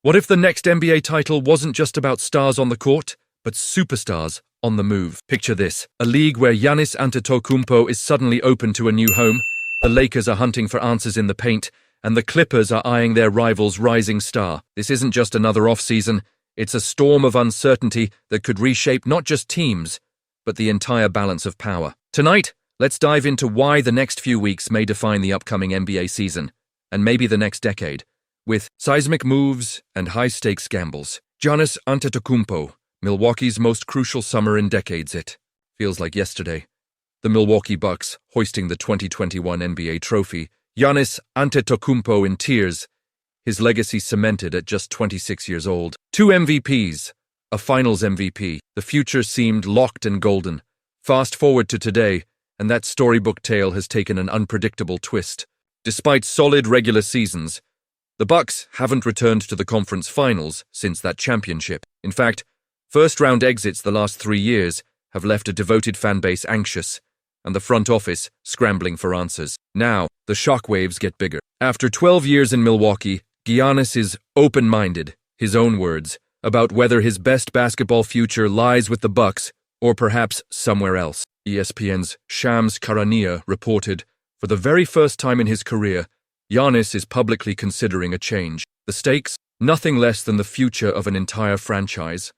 What if the next NBA title wasn't just about stars on the court, but superstars on the move? Picture this, a league where Giannis Antetokounmpo is suddenly open to a new home, the Lakers are hunting for answers in the paint, and the Clippers are eyeing their rival's rising star. This isn't just another off-season, it's a storm of uncertainty that could reshape not just teams, but the entire balance of power. Tonight, let's dive into why the next few weeks may define the upcoming NBA season, and maybe the next decade, with seismic moves and high-stakes gambles. Giannis Antetokounmpo, Milwaukee's most crucial summer in decades. It feels like yesterday. The Milwaukee Bucks hoisting the 2021 NBA trophy. Giannis Antetokounmpo in tears, his legacy cemented at just 26 years old. 2 MVPs, a Finals MVP. The future seemed locked and golden. Fast forward to today, and that storybook tale has taken an unpredictable twist. Despite solid regular seasons, the Bucks haven't returned to the conference finals since that championship. In fact, first-round exits the last 3 years have left a devoted fan base anxious, and the front office scrambling for answers. Now, the shockwaves get bigger. After 12 years in Milwaukee, Giannis is open-minded, his own words, about whether his best basketball future lies with the Bucks or perhaps somewhere else. ESPN's Shams Charania reported, for the very first time in his career, Giannis is publicly considering a change. The stakes? Nothing less than the future of an entire franchise,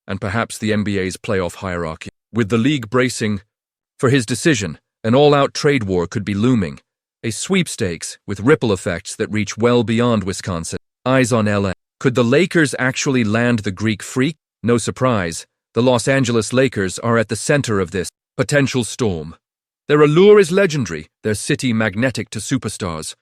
and perhaps the NBA's playoff hierarchy. With the league bracing for his decision, an all-out trade war could be looming, a sweepstakes with ripple effects that reach well beyond Wisconsin. Eyes on LA. Could the Lakers actually land the Greek freak? No surprise, the Los Angeles Lakers are at the center of this potential storm. Their allure is legendary, their city magnetic to superstars.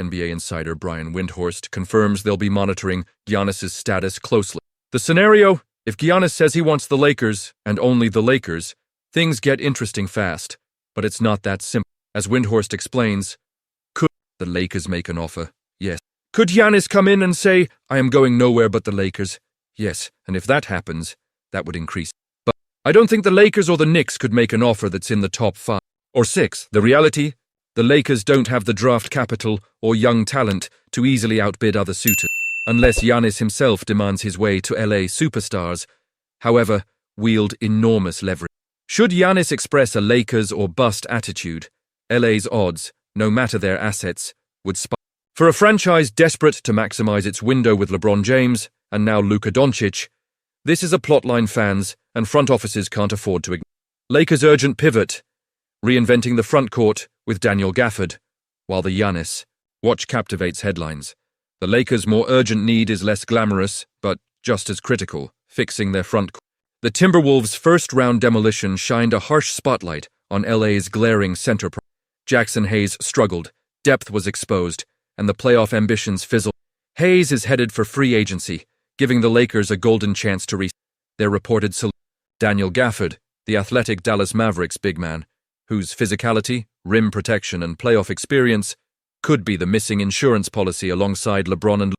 NBA insider Brian Windhorst confirms they'll be monitoring Giannis's status closely. The scenario? If Giannis says he wants the Lakers, and only the Lakers, things get interesting fast. But it's not that simple. As Windhorst explains, could the Lakers make an offer? Yes. Could Giannis come in and say, I am going nowhere but the Lakers? Yes, and if that happens, that would increase. But I don't think the Lakers or the Knicks could make an offer that's in the top 5 or 6. The reality? The Lakers don't have the draft capital or young talent to easily outbid other suitors, unless Giannis himself demands his way to LA superstars, however, wield enormous leverage. Should Giannis express a Lakers or bust attitude, LA's odds, no matter their assets, would spike. For a franchise desperate to maximize its window with LeBron James and now Luka Doncic, this is a plotline fans and front offices can't afford to ignore. Lakers' urgent pivot, reinventing the front court with Daniel Gafford, while the Giannis watch captivates headlines. The Lakers' more urgent need is less glamorous, but just as critical, fixing their front court. The Timberwolves' first-round demolition shined a harsh spotlight on LA's glaring center. Jackson Hayes struggled, depth was exposed, and the playoff ambitions fizzled. Hayes is headed for free agency, giving the Lakers a golden chance to reset their reported solution. Daniel Gafford, the athletic Dallas Mavericks big man, whose physicality, rim protection, and playoff experience could be the missing insurance policy alongside LeBron and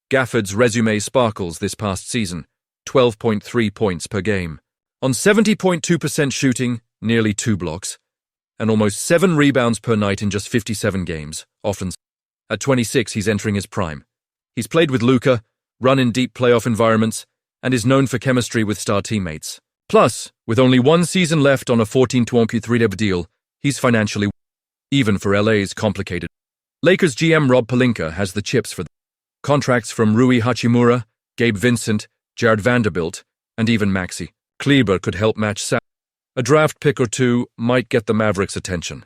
Gafford's resume sparkles this past season, 12.3 points per game, on 70.2% shooting, nearly 2 blocks, and almost 7 rebounds per night in just 57 games, often. At 26, he's entering his prime. He's played with Luka, run in deep playoff environments, and is known for chemistry with star teammates. Plus, with only 1 season left on a 14-23 deal, he's financially even for LA's complicated. Lakers GM Rob Pelinka has the chips for them. Contracts from Rui Hachimura, Gabe Vincent, Jared Vanderbilt, and even Maxi Kleber could help match Saga. A draft pick or two might get the Mavericks' attention.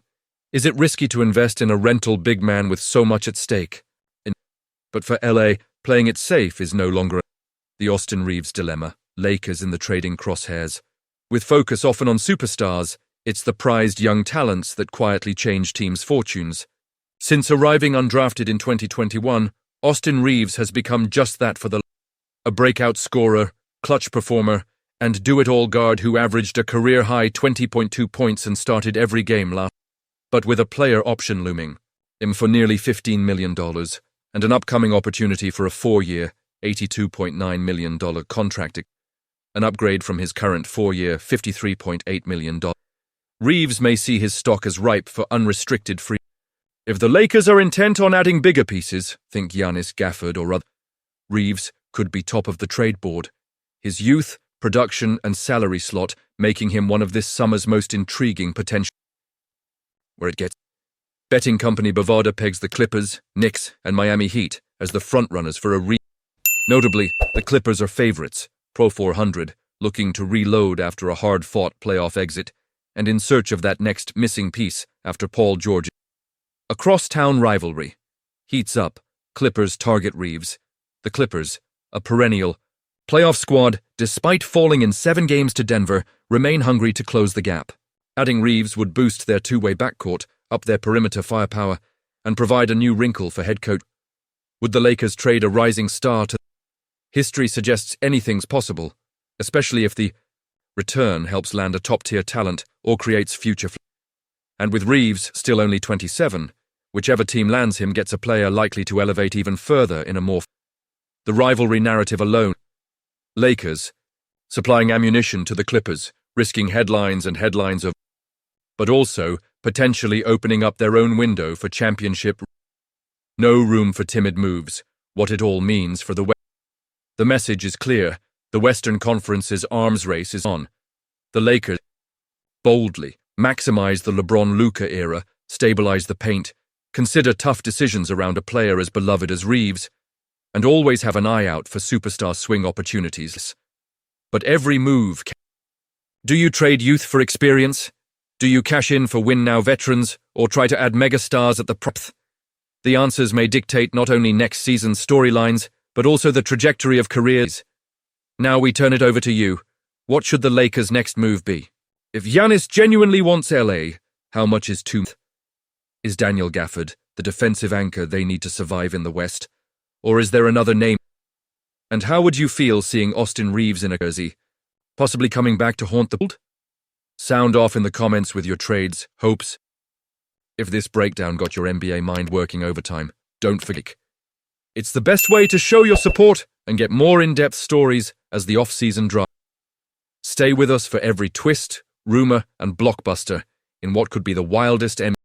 Is it risky to invest in a rental big man with so much at stake? But for LA, playing it safe is no longer the Austin Reaves dilemma. Lakers in the trading crosshairs. With focus often on superstars, it's the prized young talents that quietly change teams' fortunes. Since arriving undrafted in 2021, Austin Reaves has become just that for the a breakout scorer, clutch performer, and do-it-all guard who averaged a career-high 20.2 points and started every game last. But with a player option looming, him for nearly $15 million, and an upcoming opportunity for a 4-year, $82.9 million contract, an upgrade from his current 4-year, $53.8 million. Reaves may see his stock as ripe for unrestricted free. If the Lakers are intent on adding bigger pieces, think Giannis, Gafford, or other, Reaves could be top of the trade board. His youth, production, and salary slot making him one of this summer's most intriguing potential. Where it gets. Betting company Bovada pegs the Clippers, Knicks, and Miami Heat as the frontrunners for a Notably, the Clippers are favorites, Pro 400, looking to reload after a hard-fought playoff exit, and in search of that next missing piece after Paul George. A crosstown rivalry. Heats up, Clippers target Reaves. The Clippers, a perennial playoff squad, despite falling in 7 games to Denver, remain hungry to close the gap. Adding Reaves would boost their two-way backcourt, up their perimeter firepower, and provide a new wrinkle for head coach. Would the Lakers trade a rising star to... History suggests anything's possible, especially if the return helps land a top-tier talent or creates future... And with Reaves still only 27, whichever team lands him gets a player likely to elevate even further in a more... The rivalry narrative alone. Lakers, supplying ammunition to the Clippers, risking headlines and headlines of... But also potentially opening up their own window for championship. No room for timid moves, what it all means for the West. The message is clear, the Western Conference's arms race is on. The Lakers boldly maximize the LeBron-Luka era, stabilize the paint, consider tough decisions around a player as beloved as Reaves, and always have an eye out for superstar swing opportunities. But every move... Do you trade youth for experience? Do you cash in for win-now veterans, or try to add megastars at the prop? The answers may dictate not only next season's storylines, but also the trajectory of careers. Now we turn it over to you. What should the Lakers' next move be? If Giannis genuinely wants LA, how much is too much? Is Daniel Gafford the defensive anchor they need to survive in the West? Or is there another name? And how would you feel seeing Austin Reaves in a jersey, possibly coming back to haunt the world? Sound off in the comments with your trades, hopes. If this breakdown got your NBA mind working overtime, don't forget. It's the best way to show your support and get more in-depth stories as the off-season drives. Stay with us for every twist, rumor, and blockbuster in what could be the wildest NBA.